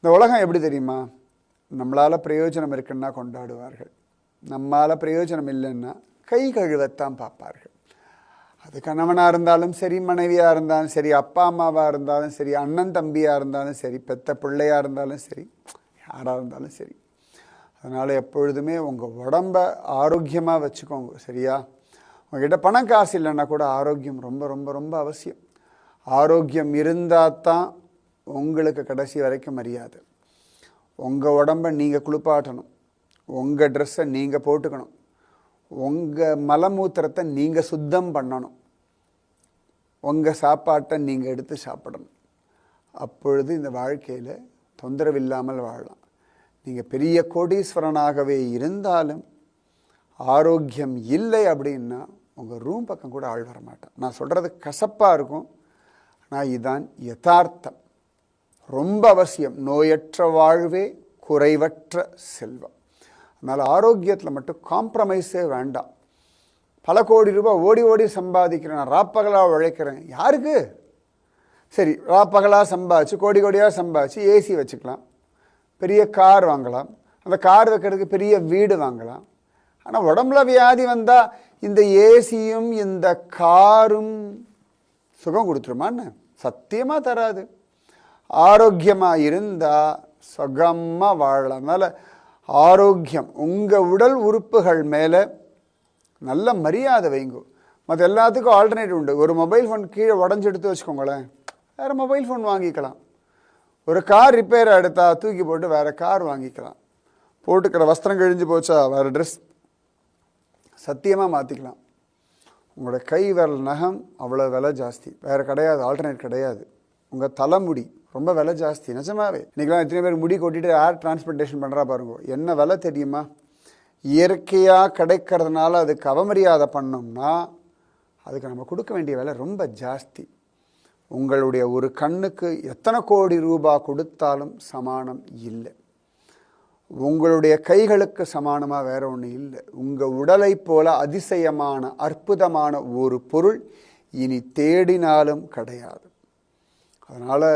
இந்த உலகம் எப்படி தெரியுமா? நம்மளால் பிரயோஜனம் இருக்குன்னா கொண்டாடுவார்கள், நம்மளால் பிரயோஜனம் இல்லைன்னா கை கழுவத்தான் பார்ப்பார்கள். அது கணவனாக இருந்தாலும் சரி, மனைவியாக இருந்தாலும் சரி, அப்பா அம்மாவாக இருந்தாலும் சரி, அண்ணன் தம்பியாக இருந்தாலும் சரி, பெத்த பிள்ளையாக இருந்தாலும் சரி, யாராக இருந்தாலும் சரி. அதனால் எப்பொழுதுமே உங்கள் உடம்பை ஆரோக்கியமாக வச்சுக்கோங்க. சரியா? உங்கள்கிட்ட பணம் காசு இல்லைன்னா கூட ஆரோக்கியம் ரொம்ப ரொம்ப ரொம்ப அவசியம். ஆரோக்கியம் இருந்தால் தான் உங்களுக்கு கடைசி வரைக்கும் மரியாதை. உங்கள் உடம்பை நீங்கள் குளிப்பாட்டணும், உங்கள் ட்ரெஸ்ஸை நீங்கள் போட்டுக்கணும், உங்கள் மலமூத்திரத்தை நீங்கள் சுத்தம் பண்ணணும், உங்கள் சாப்பாட்டை நீங்கள் எடுத்து சாப்பிடணும். அப்பொழுது இந்த வாழ்க்கையில் தொந்தரவு இல்லாமல் வாழலாம். நீங்கள் பெரிய கோடீஸ்வரனாகவே இருந்தாலும் ஆரோக்கியம் இல்லை அப்படின்னா உங்கள் ரூம் பக்கம் கூட ஆள் வர மாட்டான். நான் சொல்கிறது கசப்பாக இருக்கும், ஆனால் இதுதான் யதார்த்தம். ரொம்ப அவசியம். நோயற்ற வாழ்வே குறைவற்ற செல்வம். அதனால் ஆரோக்கியத்தில் மட்டும் காம்ப்ரமைஸே வேண்டாம். பல கோடி ரூபாய் ஓடி ஓடி சம்பாதிக்கிறேன், நான் ராப்பகலாக உழைக்கிறேன். யாருக்கு? சரி, ராப்பகலாக சம்பாதிச்சு கோடி கோடியாக சம்பாதிச்சு ஏசி வச்சுக்கலாம், பெரிய கார் வாங்கலாம், அந்த கார் வைக்கிறதுக்கு பெரிய வீடு வாங்கலாம். ஆனால் உடம்புல வியாதி வந்தால் இந்த ஏசியும் இந்த காரும் சுகம் கொடுத்துருமான்னு? சத்தியமாக தராது. ஆரோக்கியமாக இருந்தால் சுகமாக வாழலாம். அதனால் ஆரோக்கியம், உங்கள் உடல் உறுப்புகள் மேலே நல்ல மரியாதை வைங்க. மற்ற எல்லாத்துக்கும் ஆல்டர்னேட்டிவ் உண்டு. ஒரு மொபைல் ஃபோன் கீழே உடஞ்சி எடுத்து வச்சுக்கோங்களேன், வேறு மொபைல் ஃபோன் வாங்கிக்கலாம். ஒரு கார் ரிப்பேர் எடுத்தால் தூக்கி போட்டு வேறு கார் வாங்கிக்கலாம். போட்டுக்கிற வஸ்திரம் கிழிஞ்சு போச்சா வேறு ட்ரெஸ் சத்தியமாக மாற்றிக்கலாம். உங்களோட கை விரல் நகம் அவ்வளோ விலை ஜாஸ்தி, வேறு கிடையாது, ஆல்டர்னேட் கிடையாது. உங்கள் தலைமுடி ரொம்ப விலை ஜாஸ்தி, நிஜமாவே. இன்றைக்கெலாம் எத்தனை பேர் முடி கொட்டிட்டு ஏர் டிரான்ஸ்பிளேஷன் பண்ணுறா பாருங்க. என்ன விலை தெரியுமா? இயற்கையாக கிடைக்கிறதுனால அதுக்கு அவமரியாதை பண்ணோம்னா அதுக்கு நம்ம கொடுக்க வேண்டிய விலை ரொம்ப ஜாஸ்தி. உங்களுடைய ஒரு கண்ணுக்கு எத்தனை கோடி ரூபாய் கொடுத்தாலும் சமானம் இல்லை. உங்களுடைய கைகளுக்கு சமானமாக வேற ஒன்று இல்லை. உங்கள் உடலை போல அதிசயமான அற்புதமான ஒரு பொருள் இனி தேடினாலும் கிடையாது. அதனால்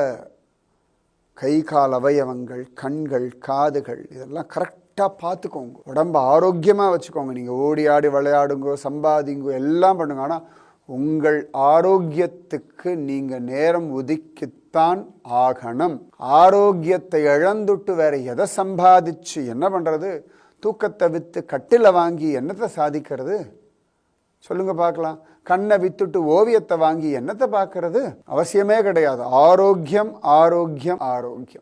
கை கால் அவயவங்கள், கண்கள், காதுகள் இதெல்லாம் கரெக்டாக பார்த்துக்கோங்க. உடம்பை ஆரோக்கியமாக வச்சுக்கோங்க. நீங்கள் ஓடி ஆடி விளையாடுங்கோ, சம்பாதிங்கோ, எல்லாம் பண்ணுங்க. ஆனால் உங்கள் ஆரோக்கியத்துக்கு நீங்கள் நேரம் ஒதுக்கித்தான் ஆகணும். ஆரோக்கியத்தை இழந்துட்டு வேற எதை சம்பாதிச்சு என்ன பண்ணுறது? தூக்கத்தை விற்று கட்டில வாங்கி என்னத்தை சாதிக்கிறது? சொல்லுங்க பார்க்கலாம். கண்ணை வித்துட்டு ஓவியத்தை வாங்கி என்னத்தை பார்க்கறது? அவசியமே கிடையாது. ஆரோக்கியம், ஆரோக்கியம், ஆரோக்கியம்.